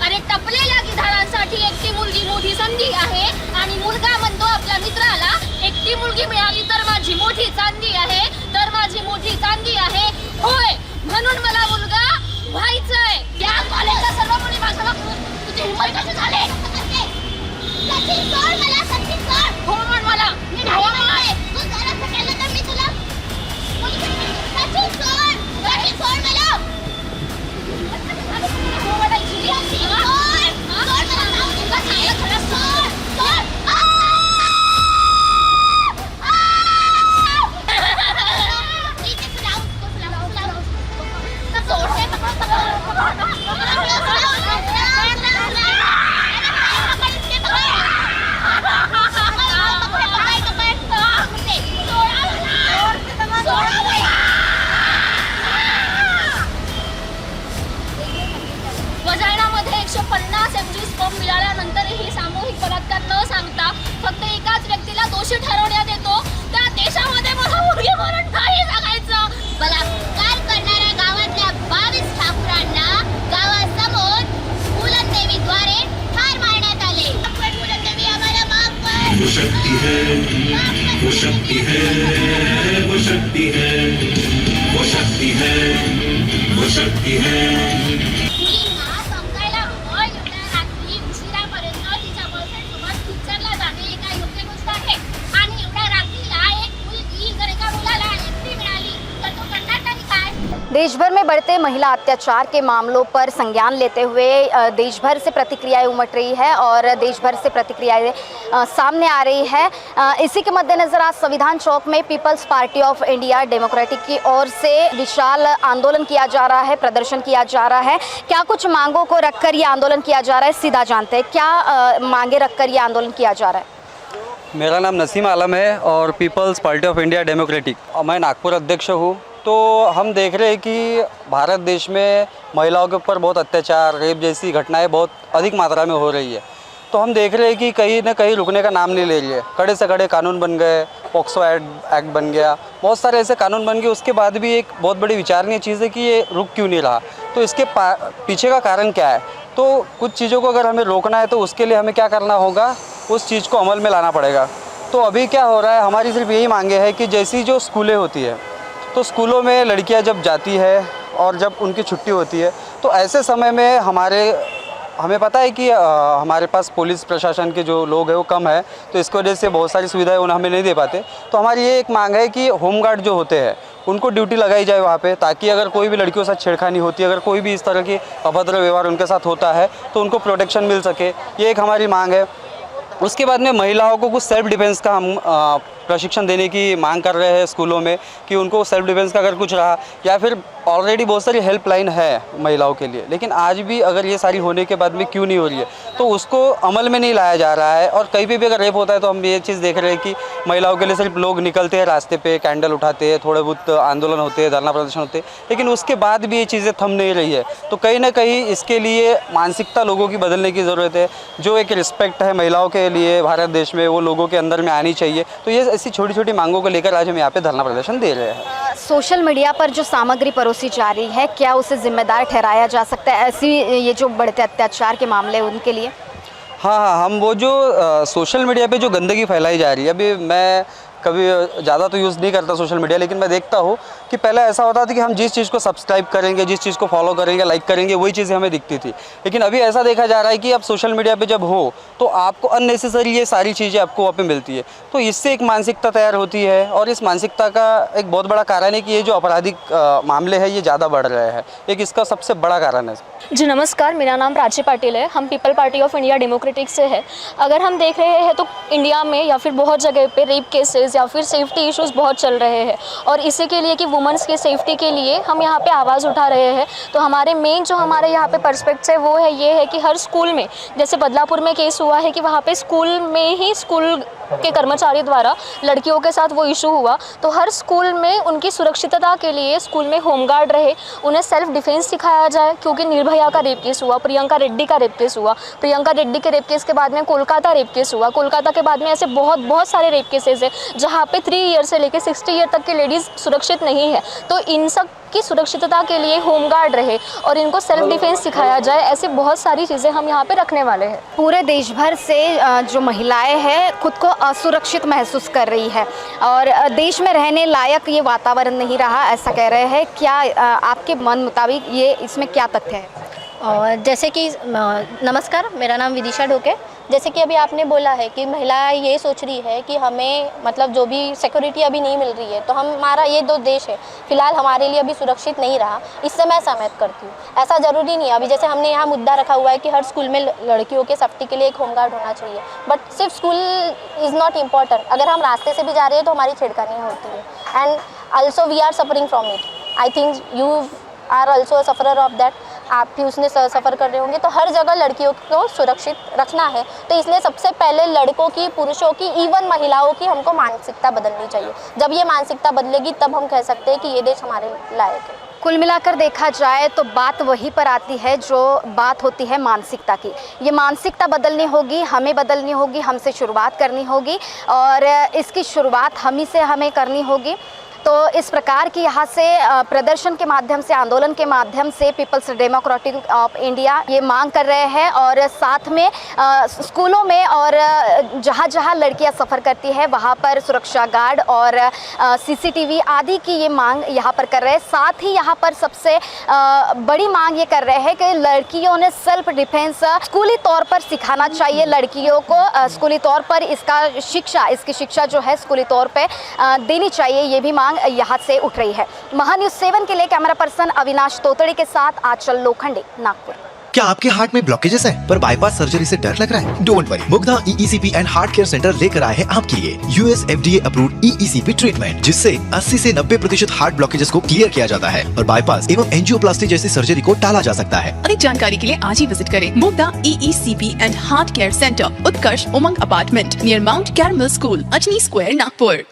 अरे टपलेल्या गिधाडांसाठी एकटी मुलगी मोठी संधी आहे आणि मुलगा म्हणतो आपल्या मित्राला एकटी मुलगी मिळाली तर माझी मोठी चांदी आहे, तर माझी मोठी चांदी आहे. होय, म्हणून मला मुलगा व्हायचंय. या कॉलेजच्या सर्व मुली माझ्याला तुझे हिम्मत कशी झाले? सचिन सोड मला, सचिन सोड. हो म्हण मला. मी नाही म्हणते. तू जरा केलं तर मी तुला सचिन सोड, सचिन सोड मला. हो म्हणायची. सचिन सोड, सोड मला. तुला सांगितलं खरं, सोड, सोड. वजायनामध्ये 150 mg स्पर्म मिळाल्यानंतरही सामूहिक बलात्कार न सांगता फक्त एकाच व्यक्तीला दोषी ठरवण्यात येतो. त्या देशामध्ये मला मुलगी म्हणून काही सांगायचं. बलात्कार करणाऱ्या गावातल्या 22 ठाकूरांना गावासमोर फुलदेवीद्वारे ठार मारण्यात आले. फुलदेवी आम्हाला माफ कर. वो शक्ति है, वो शक्ति है, वो शक्ति है, वो शक्ति है, वो शक्ति है. देश भर में बढ़ते महिला अत्याचार के मामलों पर संज्ञान लेते हुए देश भर से प्रतिक्रियाएं उमड़ रही है और देश भर से प्रतिक्रियाएं सामने आ रही है. इसी के मद्देनज़र आज संविधान चौक में People's Party of India Democratic की ओर से विशाल आंदोलन किया जा रहा है, प्रदर्शन किया जा रहा है. क्या कुछ मांगों को रखकर ये आंदोलन किया जा रहा है, सीधा जानते हैं क्या मांगे रखकर ये आंदोलन किया जा रहा है. मेरा नाम नसीम आलम है और People's Party of India Democratic, मैं नागपुर अध्यक्ष हूँ. तो हम देख रहे हैं कि भारत देश में महिलाओं के ऊपर बहुत अत्याचार, रेप जैसी घटनाएं बहुत अधिक मात्रा में हो रही है. तो हम देख रहे हैं कि कहीं ना कहीं रुकने का नाम नहीं ले रही है. कड़े से कड़े कानून बन गए, पॉक्सो एक्ट बन गया, बहुत सारे ऐसे कानून बन गए. उसके बाद भी एक बहुत बड़ी विचारणीय चीज़ है कि ये रुक क्यों नहीं रहा. तो इसके पीछे का कारण क्या है. तो कुछ चीज़ों को अगर हमें रोकना है तो उसके लिए हमें क्या करना होगा, उस चीज़ को अमल में लाना पड़ेगा. तो अभी क्या हो रहा है, हमारी सिर्फ यही मांगे है कि जैसी जो स्कूलें होती है, तो स्कूलों में लड़कियां जब जाती है और जब उनकी छुट्टी होती है तो ऐसे समय में हमें पता है कि हमारे पास पुलिस प्रशासन के जो लोग हैं वो कम है, तो इसकी वजह से बहुत सारी सुविधाएं उन्हें हमें नहीं दे पाते. तो हमारी ये एक मांग है कि होमगार्ड जो होते हैं उनको ड्यूटी लगाई जाए वहाँ पे, ताकि अगर कोई भी लड़कियों के साथ छेड़खानी होती है, अगर कोई भी इस तरह की अभद्र व्यवहार उनके साथ होता है तो उनको प्रोटेक्शन मिल सके. ये एक हमारी मांग है. उसके बाद में महिलाओं को कुछ सेल्फ डिफेंस का हम प्रशिक्षण देने की मांग कर रहे हैं स्कूलों में, कि उनको सेल्फ डिफेंस का अगर कुछ रहा, या फिर ऑलरेडी बहुत सारी हेल्पलाइन है महिलाओं के लिए, लेकिन आज भी अगर ये सारी होने के बाद में क्यों नहीं हो रही है, तो उसको अमल में नहीं लाया जा रहा है. और कहीं भी अगर रेप होता है तो हम ये चीज़ देख रहे हैं कि महिलाओं के लिए सिर्फ लोग निकलते हैं रास्ते पे, कैंडल उठाते हैं, थोड़े बहुत आंदोलन होते हैं, धरना प्रदर्शन होते हैं, लेकिन उसके बाद भी ये चीज़ें थम नहीं रही है. तो कहीं ना कहीं इसके लिए मानसिकता लोगों की बदलने की ज़रूरत है. जो एक रिस्पेक्ट है महिलाओं के लिए भारत देश में, वो लोगों के अंदर में आनी चाहिए. तो ये ऐसी छोटी छोटी मांगों को लेकर आज हम यहाँ पे धरना प्रदर्शन दे रहे हैं. सोशल मीडिया पर जो सामग्री परोसी जा रही है, क्या उसे जिम्मेदार ठहराया जा सकता है ऐसी ये जो बढ़ते अत्याचार के मामले उनके लिए? हाँ, हम वो जो सोशल मीडिया पे जो गंदगी फैलाई जा रही है, अभी मैं कभी ज़्यादा तो यूज़ नहीं करता सोशल मीडिया, लेकिन मैं देखता हूँ कि पहले ऐसा होता था कि हम जिस चीज़ को सब्सक्राइब करेंगे, जिस चीज़ को फॉलो करेंगे, लाइक करेंगे, वही चीज़ें हमें दिखती थी. लेकिन अभी ऐसा देखा जा रहा है कि अब सोशल मीडिया पे जब हो तो आपको अननेसेसरी ये सारी चीज़ें आपको वहाँ पे मिलती है. तो इससे एक मानसिकता तैयार होती है, और इस मानसिकता का एक बहुत बड़ा कारण है कि ये जो आपराधिक मामले हैं ये ज़्यादा बढ़ रहे हैं. एक इसका सबसे बड़ा कारण है. जी नमस्कार, मेरा नाम प्राची पाटिल है. हम people party of India democratic से है. अगर हम देख रहे हैं तो इंडिया में या फिर बहुत जगह पे रेप केसेस या फिर सेफ्टी इश्यूज़ बहुत चल रहे हैं, और इसी के लिए कि वुमेंस की सेफ्टी के लिए हम यहाँ पे आवाज़ उठा रहे हैं. तो हमारे मेन जो हमारे यहाँ पे पर्सपेक्ट्स है वो है ये है कि हर स्कूल में, जैसे बदलापुर में केस हुआ है कि वहाँ पे स्कूल में ही स्कूल के कर्मचारी द्वारा लड़कियों के साथ वो इशू हुआ, तो हर स्कूल में उनकी सुरक्षितता के लिए स्कूल में होमगार्ड रहे, उन्हें सेल्फ डिफेंस सिखाया जाए. क्योंकि निर्भया का रेप केस हुआ, प्रियंका रेड्डी का रेप केस हुआ, प्रियंका रेड्डी के रेप केस के बाद में कोलकाता रेप केस हुआ, कोलकाता के बाद में ऐसे बहुत सारे रेप केसेस है जहाँ पे 3 ईयर से लेकर 60 ईयर तक की लेडीज़ सुरक्षित नहीं है। तो इन सब की सुरक्षितता के लिए होमगार्ड रहे और इनको सेल्फ डिफेंस सिखाया जाए, ऐसी बहुत सारी चीज़ें हम यहाँ पे रखने वाले हैं। पूरे देश भर से जो महिलाएं हैं खुद को असुरक्षित महसूस कर रही है और देश में रहने लायक ये वातावरण नहीं रहा, ऐसा कह रहे हैं। क्या आपके मन मुताबिक ये इसमें क्या तथ्य है? और जैसे कि नमस्कार, मेरा नाम विदिशा ढोके। जैसे कि अभी आपने बोला है कि महिला ये सोच रही है कि हमें मतलब जो भी सिक्योरिटी अभी नहीं मिल रही है, तो हमारा ये दो देश है फिलहाल हमारे लिए अभी सुरक्षित नहीं रहा, इससे मैं सहमत करती हूँ। ऐसा ज़रूरी नहीं है, अभी जैसे हमने यहाँ मुद्दा रखा हुआ है कि हर स्कूल में लड़कियों के सेफ्टी के लिए एक होमगार्ड होना चाहिए, बट सिर्फ स्कूल इज़ नॉट इम्पॉर्टेंट। अगर हम रास्ते से भी जा रहे हैं तो हमारी छेड़खानियाँ होती है and also we are suffering from it. I think you are also sufferer of that, आप भी उसने सफ़र कर रहे होंगे। तो हर जगह लड़कियों को सुरक्षित रखना है, तो इसलिए सबसे पहले लड़कों की, पुरुषों की, इवन महिलाओं की हमको मानसिकता बदलनी चाहिए। जब ये मानसिकता बदलेगी तब हम कह सकते हैं कि ये देश हमारे लायक है। कुल मिलाकर देखा जाए तो बात वहीं पर आती है जो बात होती है मानसिकता की। ये मानसिकता बदलनी होगी, हमें बदलनी होगी, हमसे शुरुआत करनी होगी और इसकी शुरुआत हम ही से हमें करनी होगी। तो इस प्रकार की यहाँ से प्रदर्शन के माध्यम से, आंदोलन के माध्यम से पीपल्स डेमोक्रेटिक ऑफ इंडिया ये मांग कर रहे हैं और साथ में स्कूलों में और जहाँ जहाँ लड़कियाँ सफ़र करती है वहाँ पर सुरक्षा गार्ड और सीसीटीवी आदि की ये मांग यहाँ पर कर रहे हैं। साथ ही यहाँ पर सबसे बड़ी मांग ये कर रहे हैं कि लड़कियों ने सेल्फ डिफेंस स्कूली तौर पर सिखाना चाहिए। लड़कियों को स्कूली तौर पर इसकी शिक्षा जो है स्कूली तौर पर देनी चाहिए, ये भी मांग यहाँ से उठ रही है। महान्यूज़ 7 के लिए कैमरा पर्सन अविनाश तोतड़ी के साथ आंचल लोखंडे, नागपुर। क्या आपके हार्ट में ब्लॉकेजेस है पर बाईपास सर्जरी से डर लग रहा है? Don't worry, Mugdha EECP and heart care centre लेकर आए हैं आपके लिए US FDA approved EECP treatment, जिससे 80 से 90% हार्ट ब्लॉकेजेस को क्लियर किया जाता है और बाईपास एवं एंजियोप्लास्टी जैसी सर्जरी को टाला जा सकता है। अधिक जानकारी के लिए आज ही विजिट करें Mugdha EECP and heart care centre, Utkarsh Umang apartment near mount caramel school, Ajni square, Nagpur.